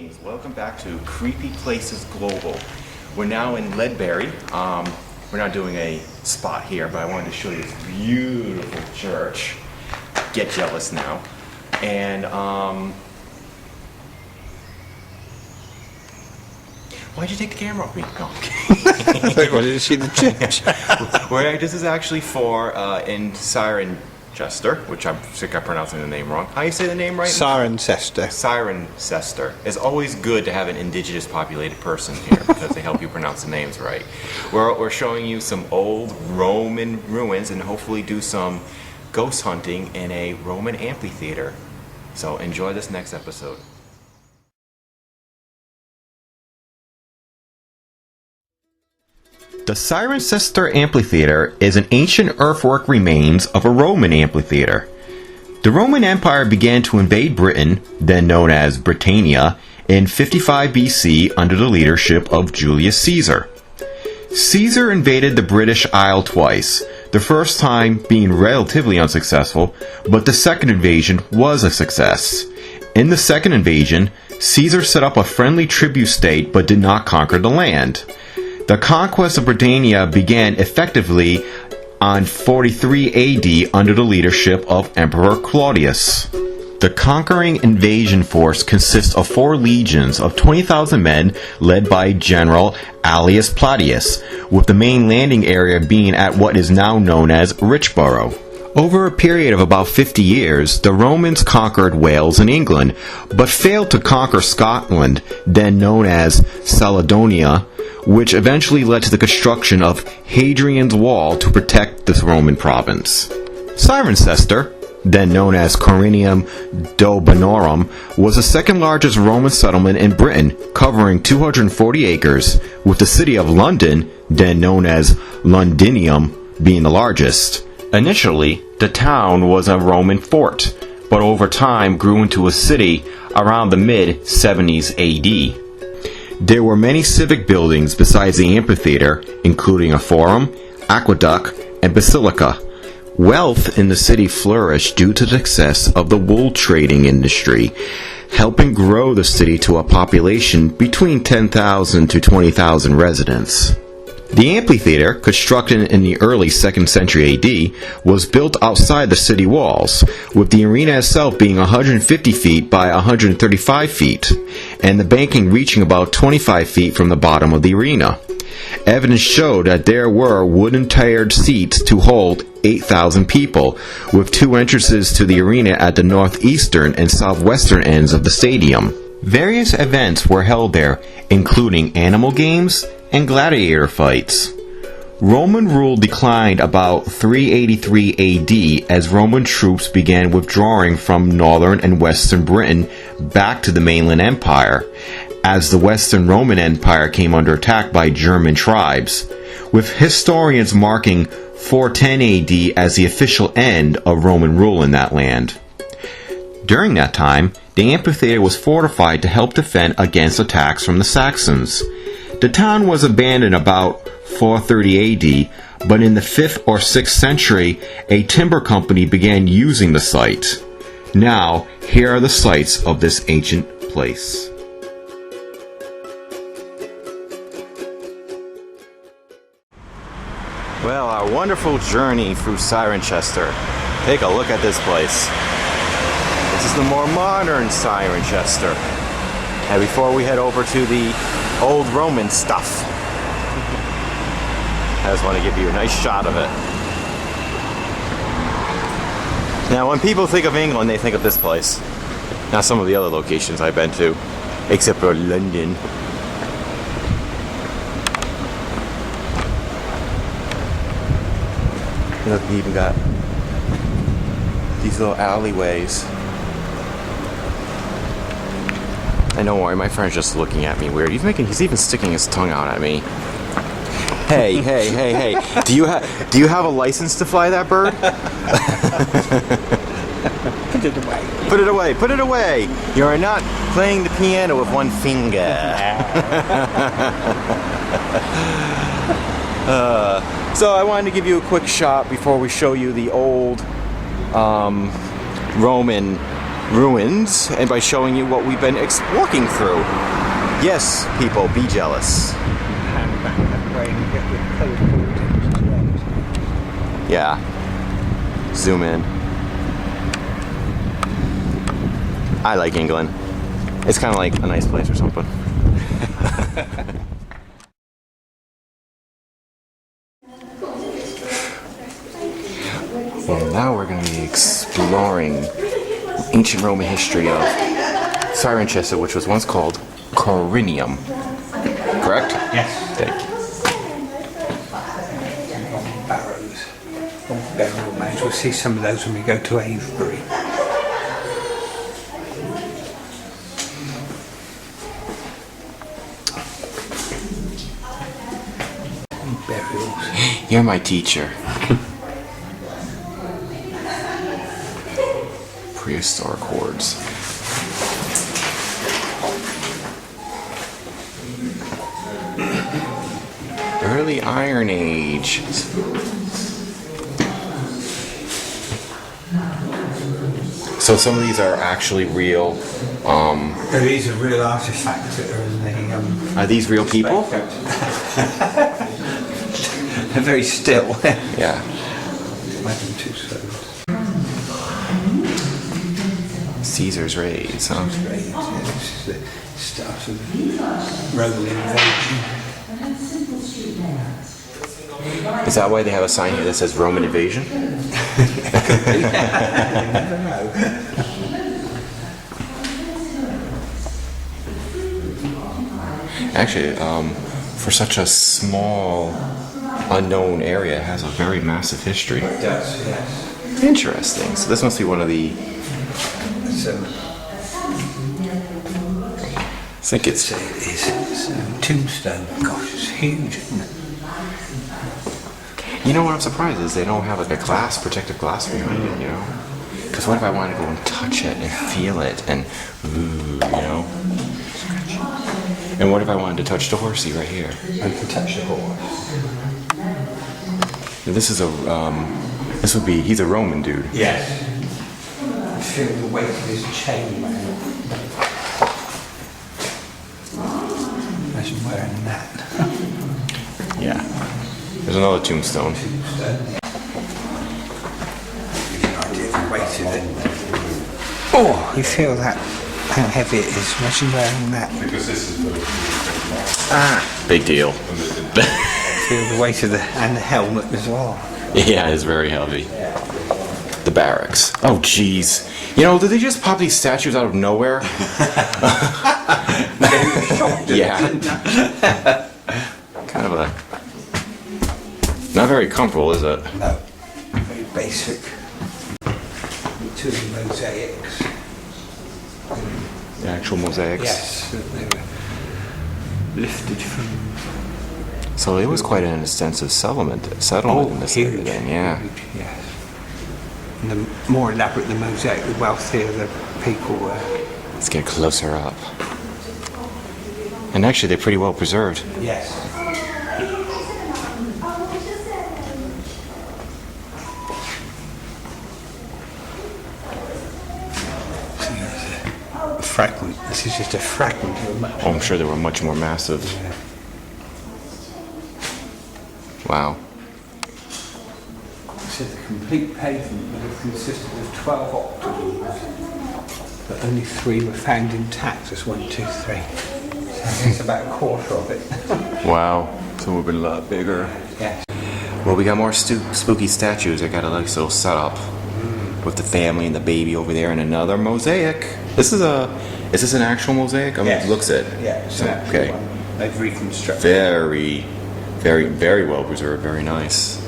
Greetings. Welcome back to Creepy Places Global. We're now in Ledbury. We're not doing a spot here, but I wanted to show you this beautiful church. Get jealous now. And why'd you take the camera off me? No. I wanted to see the church. This is actually for in Cirencester, which I'm sick of pronouncing the name wrong. How do you say the name right? Cirencester. Cirencester. It's always good to have an indigenous populated person here because they help you pronounce the names right. We're showing you some old Roman ruins and hopefully do some ghost hunting in a Roman amphitheater. So enjoy this next episode. The Cirencester Amphitheatre is an ancient earthwork remains of a Roman amphitheatre. The Roman Empire began to invade Britain, then known as Britannia, in 55 BC under the leadership of Julius Caesar. Caesar invaded the British Isle twice, the first time being relatively unsuccessful, but the second invasion was a success. In the second invasion, Caesar set up a friendly tribute state but did not conquer the land. The conquest of Britannia began effectively on 43 AD under the leadership of Emperor Claudius. The conquering invasion force consists of 4 legions of 20,000 men led by General Aelius Plautius, with the main landing area being at what is now known as Richborough. Over a period of about 50 years, the Romans conquered Wales and England, but failed to conquer Scotland, then known as Caledonia, which eventually led to the construction of Hadrian's Wall to protect this Roman province. Cirencester, then known as Corinium was the second largest Roman settlement in Britain, covering 240 acres, with the city of London, then known as Londinium, being the largest. Initially, the town was a Roman fort, but over time grew into a city around the mid-70s AD. There were many civic buildings besides the amphitheater, including a forum, aqueduct, and basilica. Wealth in the city flourished due to the success of the wool trading industry, helping grow the city to a population between 10,000 to 20,000 residents. The amphitheater, constructed in the early 2nd century AD, was built outside the city walls, with the arena itself being 150 feet by 135 feet, and the banking reaching about 25 feet from the bottom of the arena. Evidence showed that there were wooden-tired seats to hold 8,000 people, with 2 entrances to the arena at the northeastern and southwestern ends of the stadium. Various events were held there, including animal games and gladiator fights. Roman rule declined about 383 AD as Roman troops began withdrawing from northern and western Britain back to the mainland empire, as the Western Roman Empire came under attack by German tribes, with historians marking 410 AD as the official end of Roman rule in that land. During that time, the amphitheater was fortified to help defend against attacks from the Saxons. The town was abandoned about 430 AD, but in the 5th or 6th century, a timber company began using the site. Now, here are the sights of this ancient place. Well, our wonderful journey through Cirencester. Take a look at this place. This is the more modern Cirencester. And before we head over to the old Roman stuff, I just want to give you a nice shot of it. Now, when people think of England, they think of this place. Not some of the other locations I've been to, except for London. Look, we even got these little alleyways. And don't worry, my friend's just looking at me weird. He's even sticking his tongue out at me. Hey. Do you have a license to fly that bird? Put it away. You are not playing the piano with one finger. So I wanted to give you a quick shot before we show you the old Roman ruins and by showing you what we've been walking through. Yes, people, be jealous. Hand back that way and get the colour buildings as well. Yeah. Zoom in. I like England. It's kind of like a nice place or something. Well, now we're going to be exploring ancient Roman history of Cirencester, which was once called Corinium. Correct? Yes. Thank you. Barrows. Burial mounds. We'll see some of those when we go to Avebury. Burials. You're my teacher. Prehistoric hordes. Early Iron Age. So some of these are actually real. These are real artifacts that are in the. Are these real people? They're very still. Yeah. Imagine two swords. Caesar's raids, huh? This is the start of Roman invasion. Is that why they have a sign here that says Roman invasion? You never know. Actually, for such a small, unknown area, it has a very massive history. It does, yes. Interesting. So this must be one of the. So, I think it's. it is. It's a tombstone. Gosh, it's huge, isn't it? You know what I'm surprised is they don't have like a glass, protective glass behind it. You know, because what if I want to go and touch it and feel it and ooh, you know? And what if I wanted to touch the horsey right here? And you can touch the horse. And this is a. This would be. He's a Roman dude. Yes. Feel the weight of his chain, man. Imagine wearing that. Yeah. There's another tombstone. Gives you an idea of the weight of it. Oh, you feel that, how heavy it is. Imagine wearing that. Because this is Big deal. Feel the weight of and the helmet as well. Yeah, it's very heavy. The barracks. Oh, jeez. You know, did they just pop these statues out of nowhere? Yeah. Kind of a... Not very comfortable, is it? No, very basic. Two mosaics. The actual mosaics. Yes, they were lifted from. So it was quite an extensive settlement in this area then, yeah. Huge, yes. And the more elaborate the mosaic, the wealthier the people were. Let's get closer up. And actually, they're pretty well preserved. Yes. Fragment. This is just a fragment of a much. Oh, I'm sure they were much more massive. Yeah. Wow. So the complete pavement would have consisted of 12 octagons, but only 3 were found intact. Just 1, 2, 3. So it's about a quarter of it. Wow. So we've been a lot bigger. Yes. Well, we got more spooky statues. I got a nice little setup with the family and the baby over there, and another mosaic. Is this an actual mosaic? I mean, Yes. it looks it. Yeah, it's So, an actual okay. one. They've reconstructed. Very well preserved. Very nice.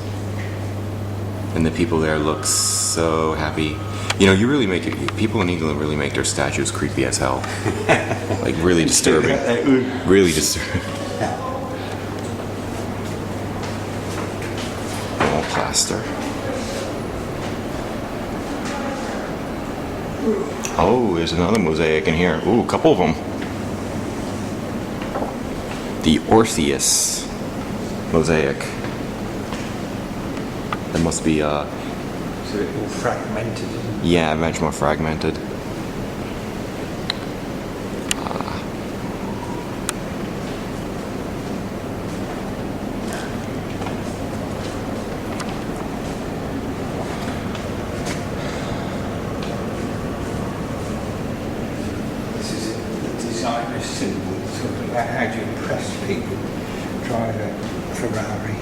And the people there look so happy. You know, you really make it. People in England really make their statues creepy as hell. Like really disturbing. Really disturbing. All plaster. Oh, there's another mosaic in here. Ooh, a couple of them. The Orpheus mosaic. That must be So it's all fragmented, isn't it? yeah, much more fragmented. sign is simple, sort of about how do you impress people. Drive a Ferrari,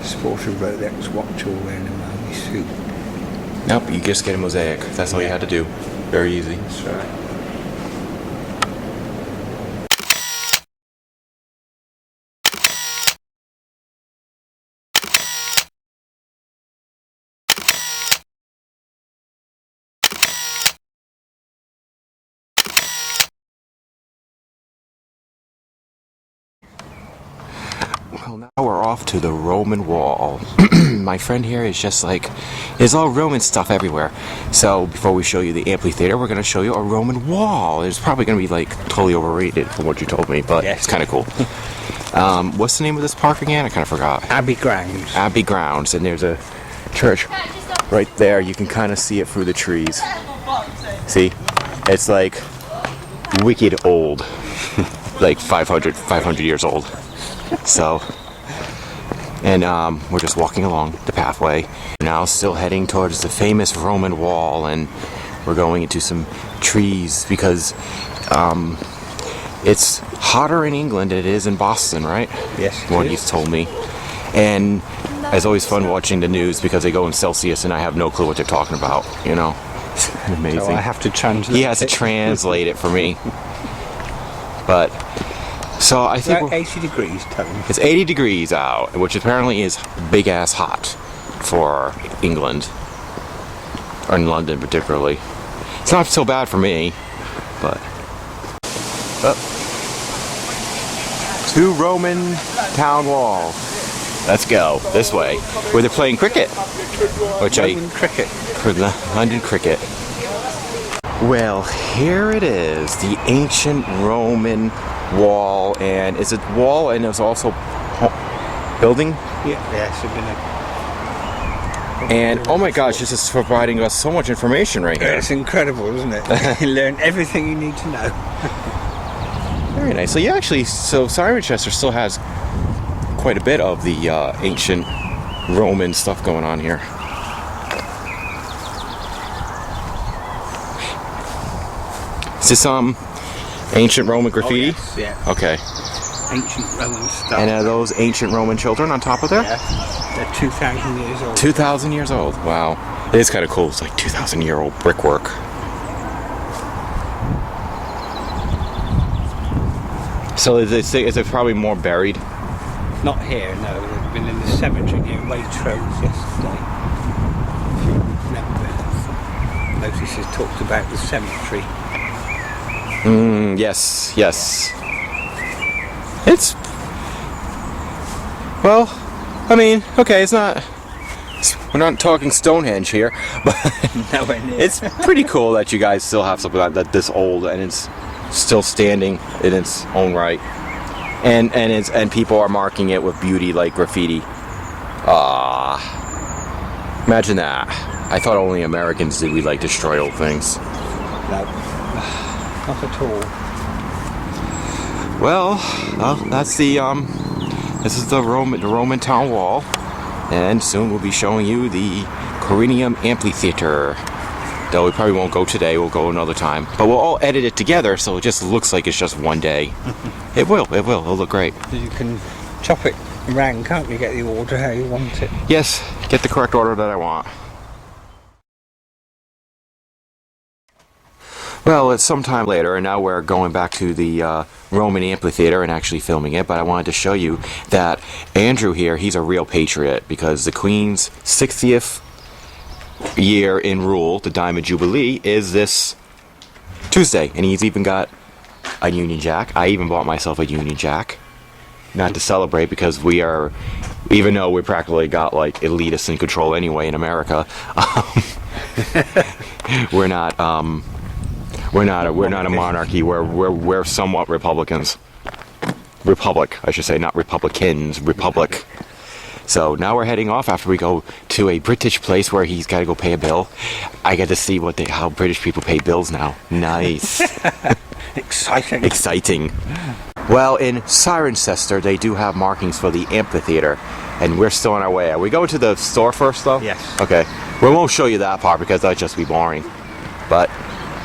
sport a Rolex watch, or wearing a Army suit. Nope, you just get a mosaic. That's all you had to do. Very easy. That's right. Well, now we're off to the Roman wall. My friend here is just like, there's all Roman stuff everywhere. So before we show you the amphitheater, we're going to show you a Roman wall. It's probably going to be like totally overrated from what you told me, but yes. It's kind of cool. What's the name of this park again? I kind of forgot. Abbey Grounds. Abbey Grounds, and there's a church right there. You can kind of see it through the trees. See? It's like wicked old. Like 500 years old. So, and we're just walking along the pathway. We're now still heading towards the famous Roman wall, and we're going into some trees because it's hotter in England than it is in Boston, right? Yes, What he's told me. And it's always fun watching the news because they go in Celsius and I have no clue what they're talking about, you know? It's amazing. So I have to translate. He has to translate it for me. But so I think about 80 degrees, Tony. it's 80 degrees out, which apparently is big ass hot for England, or in London particularly. It's not so bad for me, but to Roman town wall. Let's go this way, where they're playing cricket, which Roman cricket. for the London cricket. Well, here it is, the ancient Roman wall, and it's a wall, and there's also building. Yes, And oh my gosh, this is providing us so much information right here. it's incredible, isn't it? You learn everything you need to know. Very nice. So yeah, actually, so Cirencester still has quite a bit of the ancient Roman stuff going on here. Is this ancient Roman graffiti? Oh, yes, yeah. Okay. Ancient Roman stuff. And are those ancient Roman children on top of there? Yeah. They're 2,000 years old. 2,000 years old. Wow. It is kind of cool. It's like 2,000-year-old brickwork. So is it probably more buried? Not here, no. They've been in the cemetery near Waitrose yesterday. If you remember. Notices talked about the cemetery. Yes. It's... Well, I mean, okay, it's not... We're not talking Stonehenge here, but Nowhere near. it's pretty cool that you guys still have something like that this old and it's still standing in its own right. And people are marking it with beauty like graffiti. Imagine that. I thought only Americans did we like destroy old things. No. Not at all. Well, that's the this is the Roman town wall, and soon we'll be showing you the Corinium Amphitheatre. Though we probably won't go today, we'll go another time. But we'll all edit it together so it just looks like it's just one day. It will, it'll look great. You can chop it around, can't you? Get the order how you want it. Yes, get the correct order that I want. Well, it's sometime later, and now we're going back to the Roman amphitheater and actually filming it, but I wanted to show you that Andrew here, he's a real patriot, because the Queen's 60th year in rule, the Diamond Jubilee, is this Tuesday, and he's even got a Union Jack. I even bought myself a Union Jack, not to celebrate, because we are, even though we practically got like elitists in control anyway in America, we're not a monarchy. We're somewhat Republicans. Republic, I should say, not Republicans. Republic. So now we're heading off after we go to a British place where he's got to go pay a bill. I get to see how British people pay bills now. Nice. Exciting. Well, in Cirencester, they do have markings for the amphitheater, and we're still on our way. Are we going to the store first, though? Yes. Okay. We won't show you that part because that'd just be boring. But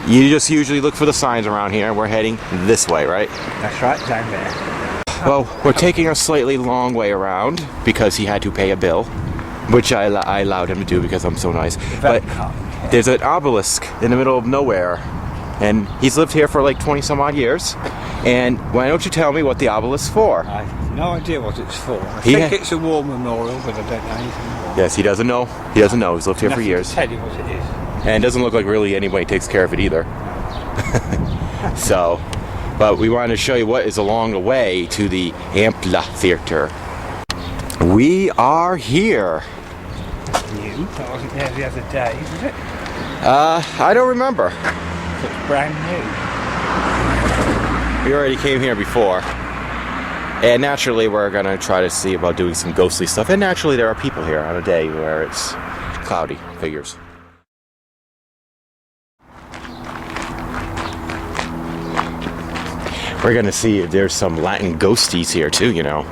You just usually look for the signs around here. We're heading this way, right? That's right, down there. Well, we're taking a slightly long way around because he had to pay a bill, which I allowed him to do because I'm so nice. But there's an obelisk in the middle of nowhere, and he's lived here for like 20 some odd years. And why don't you tell me what the obelisk's for? I have no idea what it's for. I think it's a war memorial, but I don't know anything more. Yes, he doesn't know. He doesn't know. He's lived here for years. To tell you what it is. And it doesn't look like really anybody takes care of it either. So, but we wanted to show you what is along the way to the Amphitheatre. We are here. New? That wasn't there the other day, was it? I don't remember. So it's brand new. We already came here before. And naturally we're gonna try to see about doing some ghostly stuff. And naturally there are people here on a day where it's cloudy, figures. We're gonna see if there's some Latin ghosties here too, you know.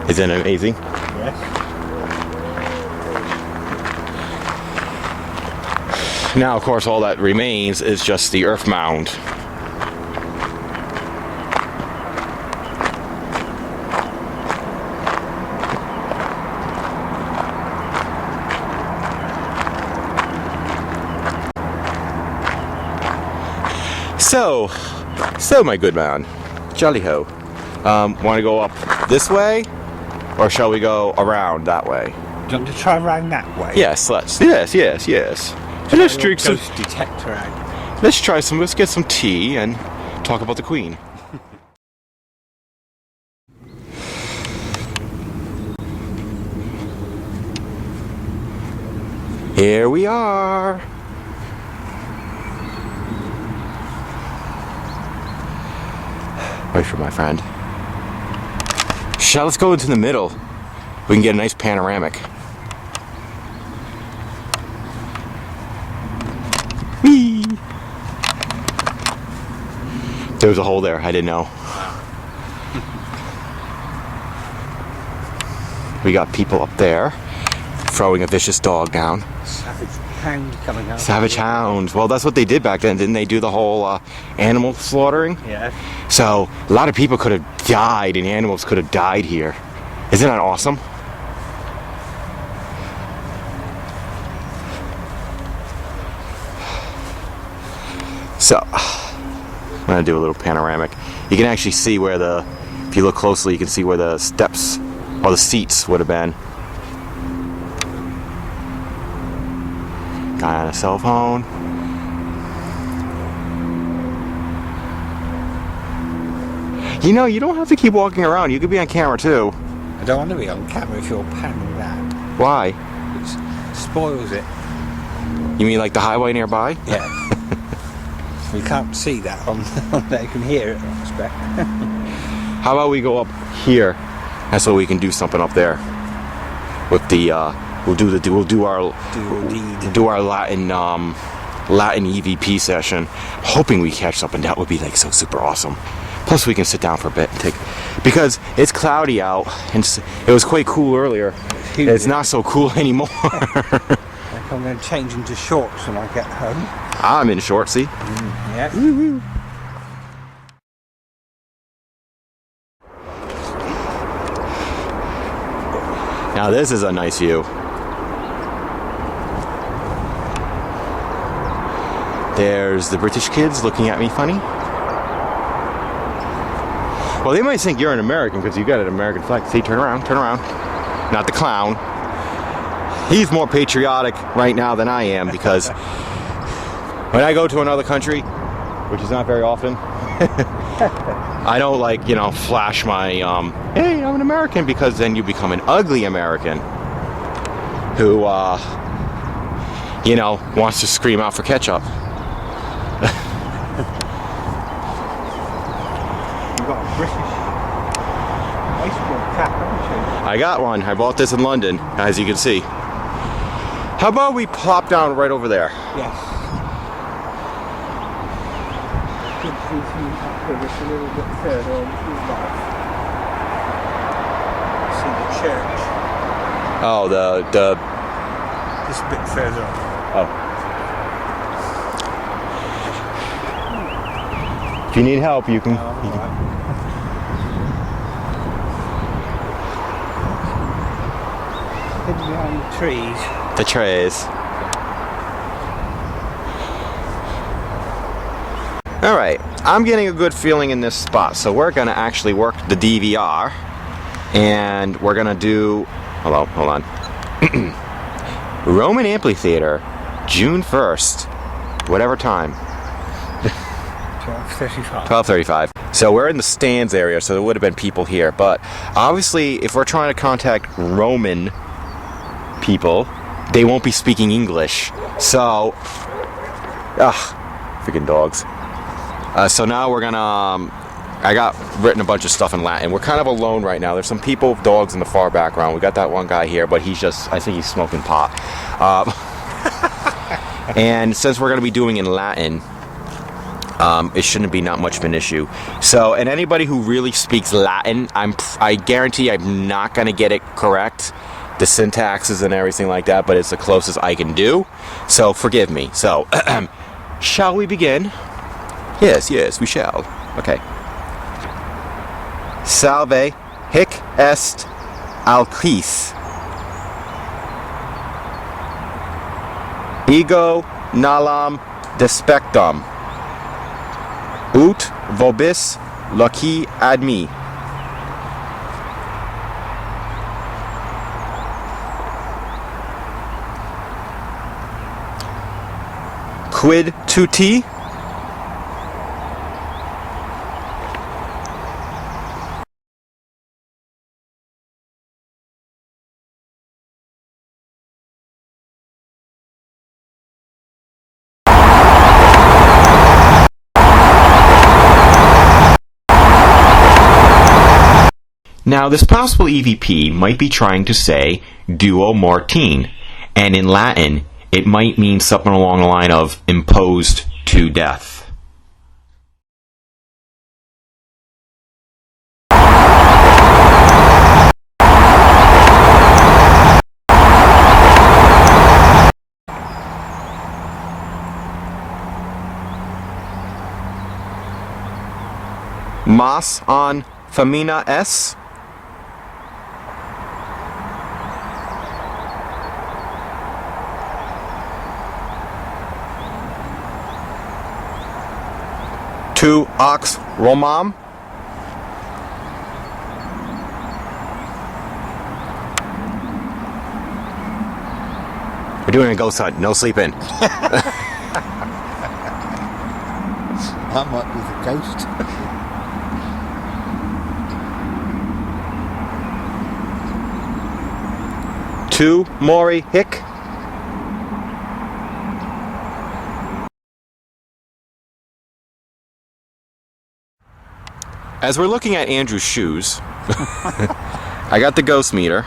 Isn't it amazing? Yes. Now, of course, all that remains is just the earth mound. So my good man, jolly ho. Want to go up this way, or shall we go around that way? Do you want to try around that way? Yes, let's. Yes. And let's drink some. Ghost detector out. Let's try some. Let's get some tea and talk about the Queen. Here we are. Wait for my friend. Let's go into the middle. We can get a nice panoramic. Whee! There was a hole there. I didn't know. We got people up there throwing a vicious dog down. Savage hound coming out. Savage hound. Well, that's what they did back then, didn't they? Do the whole animal slaughtering? Yeah. So a lot of people could have died, and animals could have died here. Isn't that awesome? So I'm gonna do a little panoramic. You can actually see where if you look closely, you can see where the steps or the seats would have been. Guy on a cell phone. You know, you don't have to keep walking around. You could be on camera too. I don't want to be on camera if you're panning that. Why? It spoils it. You mean like the highway nearby? Yeah. You can't see that on there. You can hear it, I expect. How about we go up here, and so we can do something up there with the we'll do our Latin EVP session, hoping we catch something. That would be like so super awesome. Plus we can sit down for a bit and because it's cloudy out, and it was quite cool earlier. It's not so cool anymore. I'm going to change into shorts when I get home. I'm in shorts, see? Yeah. Woo-woo. Now this is a nice view. There's the British kids looking at me funny. Well, they might think you're an American because you got an American flag. See, turn around. Not the clown. He's more patriotic right now than I am because when I go to another country, which is not very often, I don't flash my, hey, I'm an American, because then you become an ugly American who, wants to scream out for ketchup. You've got a British baseball cap, haven't you? I got one. I bought this in London, as you can see. How about we plop down right over there? Yes. Good to see you up here just a little bit further on to the right. See the church. Oh, Just a bit further on. Oh. you need help, you can. Hidden behind the trees. The trays. Alright, I'm getting a good feeling in this spot, so we're going to actually work the DVR, and we're going to do, hold on, Roman Amphitheatre, June 1st, whatever time. 12:35. 12:35. So we're in the stands area, so there would have been people here, but obviously if we're trying to contact Roman people, they won't be speaking English, so, freaking dogs. So now we're gonna, I got written a bunch of stuff in Latin. We're kind of alone right now. There's some people with dogs in the far background. We got that one guy here, but he's just, I think he's smoking pot. And since we're gonna be doing in Latin, it shouldn't be not much of an issue. So, and anybody who really speaks Latin, I guarantee I'm not gonna get it correct, the syntaxes and everything like that, but it's the closest I can do. So forgive me. So, shall we begin? Yes, we shall. Okay. Salve, hic est alquis. Ego nalam despectum. Ut vobis loci admi. Quid tuti? Now, this possible EVP might be trying to say duo mortine, and in Latin, it might mean something along the line of imposed to death. Mas on famina es? Tu ox Romam? We're doing a ghost hunt, no sleeping. That might be the ghost. Tu mori hic? As we're looking at Andrew's shoes, I got the ghost meter.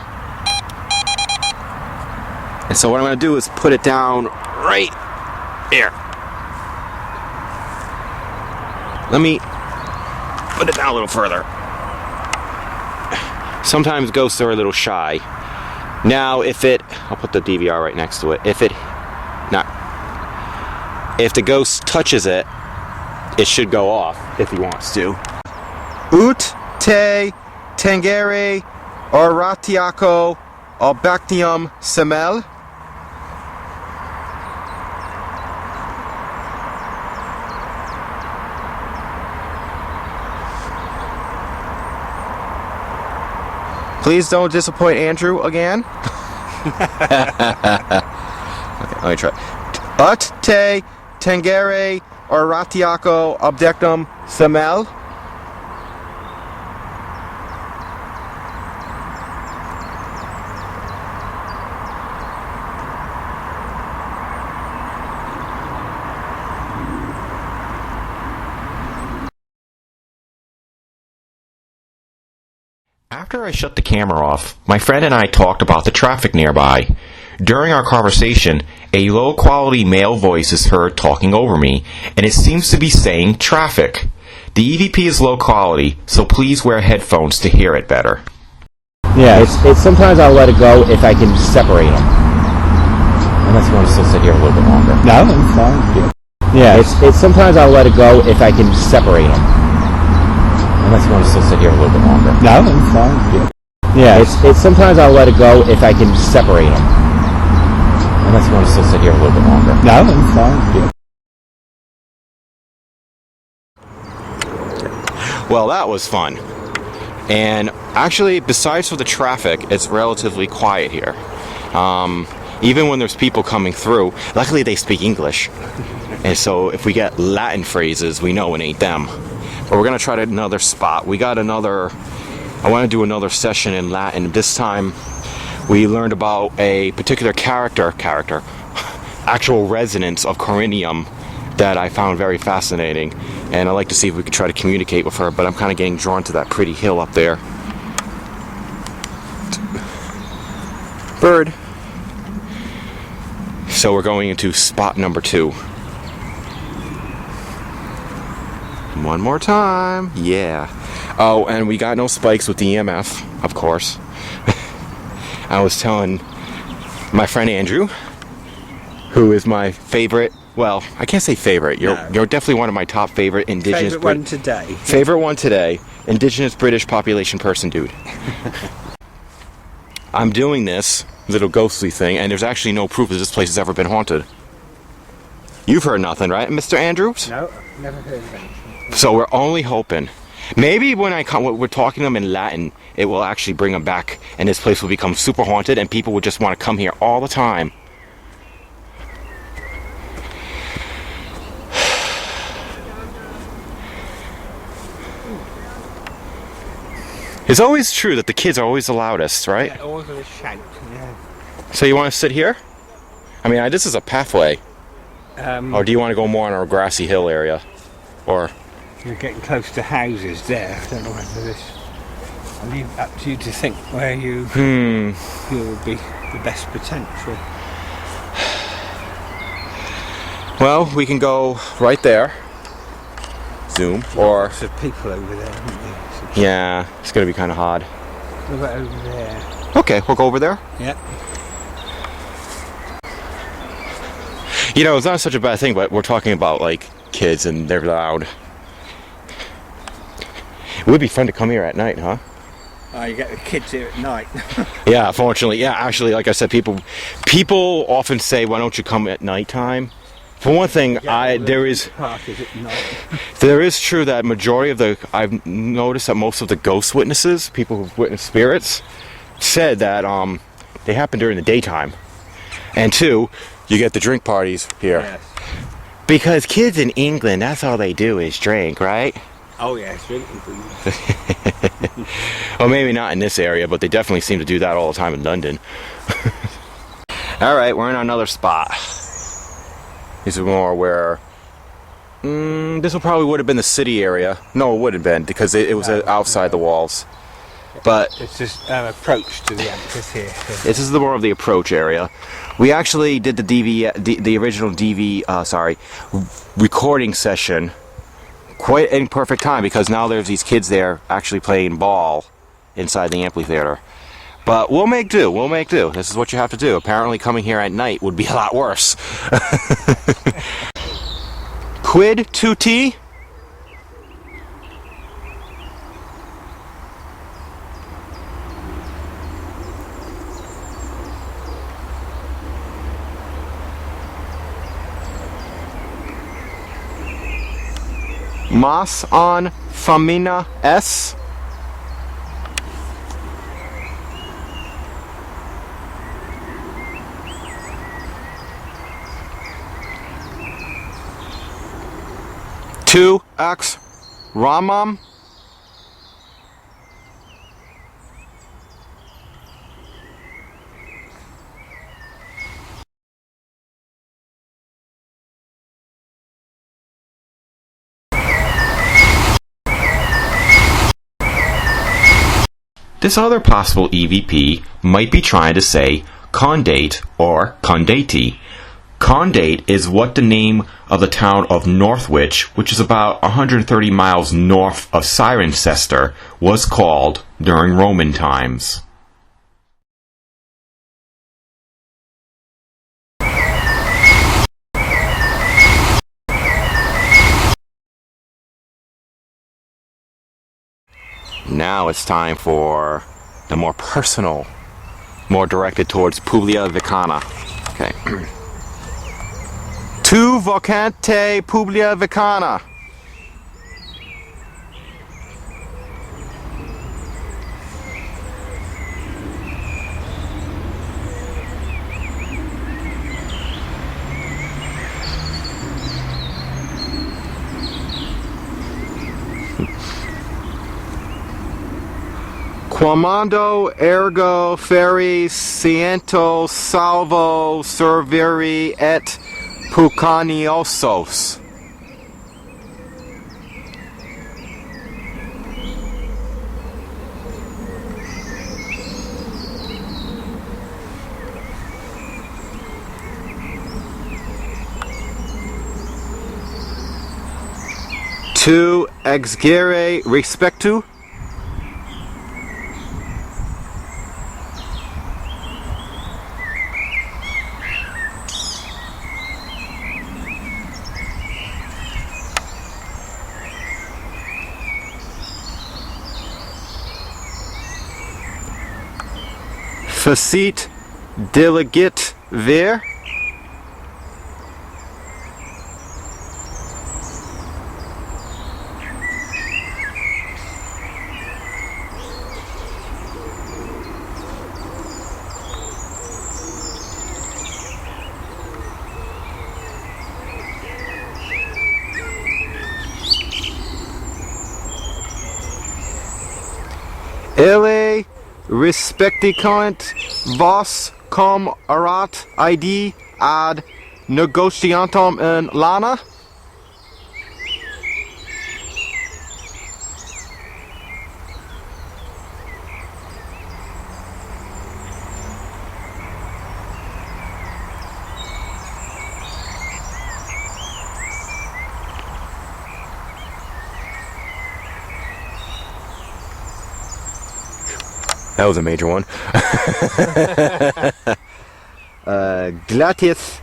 And so what I'm going to do is put it down right here. Let me put it down a little further. Sometimes ghosts are a little shy. Now, I'll put the DVR right next to it. If the ghost touches it, it should go off if he wants to. Ut te tangere oratiaco albactium semel. Please don't disappoint Andrew again. Okay, let me try. Ut te tangere oratiaco albactium semel. After I shut the camera off, my friend and I talked about the traffic nearby. During our conversation, a low-quality male voice is heard talking over me, and it seems to be saying traffic. The EVP is low quality, so please wear headphones to hear it better. Yeah, it's sometimes I'll let it go if I can separate them. Unless you want to still sit here a little bit longer. No, I'm fine. Yeah. Yeah, it's sometimes I'll let it go if I can separate them. Unless you want to still sit here a little bit longer. No, I'm fine. Yeah, it's sometimes I'll let it go if I can separate them. Unless you want to still sit here a little bit longer. No, I'm fine. Well, that was fun. And actually, besides for the traffic, it's relatively quiet here. Even when there's people coming through, luckily they speak English. And so if we get Latin phrases, we know it ain't them. But we're going to try another spot. I want to do another session in Latin. This time, we learned about a particular character, actual residents of Corinium that I found very fascinating. And I'd like to see if we could try to communicate with her, but I'm kind of getting drawn to that pretty hill up there. Bird. So we're going into spot number 2. One more time. Yeah. Oh, and we got no spikes with the EMF, of course. I was telling my friend Andrew, who is my favorite, well, I can't say favorite. You're definitely one of my top favorite indigenous... Favorite one today. Favorite one today. Indigenous British population person dude. I'm doing this little ghostly thing, and there's actually no proof that this place has ever been haunted. You've heard nothing, right, Mr. Andrews? No, I've never heard of anything. So we're only hoping. Maybe when we're talking to them in Latin, it will actually bring them back, and this place will become super haunted, and people will just want to come here all the time. It's always true that the kids are always the loudest, right? Yeah, always with a shout, yeah. So you want to sit here? I mean, this is a pathway. Or do you want to go more on our grassy hill area? Or... You're getting close to houses there. I don't know whether this... I'll leave it up to you to think where you feel would be the best potential. Well, we can go right there. Zoom. Or... Lots of people over there, haven't there? Yeah, it's going to be kind of hard. What about over there? Okay, we'll go over there. Yeah. You know, it's not such a bad thing, but we're talking about, like, kids and they're loud. It would be fun to come here at night, huh? Oh, you get the kids here at night. Yeah, fortunately. Yeah, actually, like I said, people often say, why don't you come at nighttime? For one thing, there is true that majority of I've noticed that most of the ghost witnesses, people who've witnessed spirits, said that they happen during the daytime. And 2, you get the drink parties here. Yes. Because kids in England, that's all they do is drink, right? Oh yes, drinking. Well, maybe not in this area, but they definitely seem to do that all the time in London. Alright, we're in another spot. This is more where... this would have been the city area. No, it wouldn't have been, because it was outside the walls. But it's just approach to the amphitheatre. This is more of the approach area. We actually did the original recording session quite in perfect time, because now there's these kids there actually playing ball inside the amphitheater. But we'll make do. This is what you have to do. Apparently coming here at night would be a lot worse. Quid tutti? Mas on famina es? Two X Ramam. This other possible EVP might be trying to say condate or condati. Condate is what the name of the town of Northwich, which is about 130 miles north of Cirencester, was called during Roman times. Now it's time for the more personal, more directed towards Publia Vicana. Okay. Tu vocante Publia Vicana. Quamando ergo feri siento salvo serviri et pucaniosos. Tu exgere respectu. Facit diligit ver. Ele respecticant vos cum erat id ad negotiantum in lana. That was a major one. Glatius.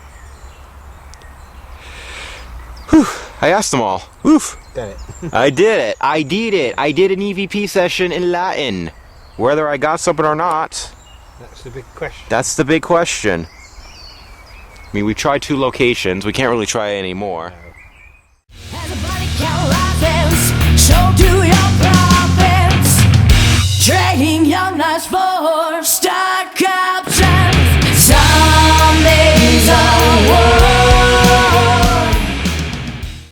Whew, I asked them all. Oof. Done it. I did it. I did it. I did an EVP session in Latin. Whether I got something or not. That's the big question. That's the big question. I mean, we tried 2 locations. We can't really try any more. No. As a body count rises, so do your pride.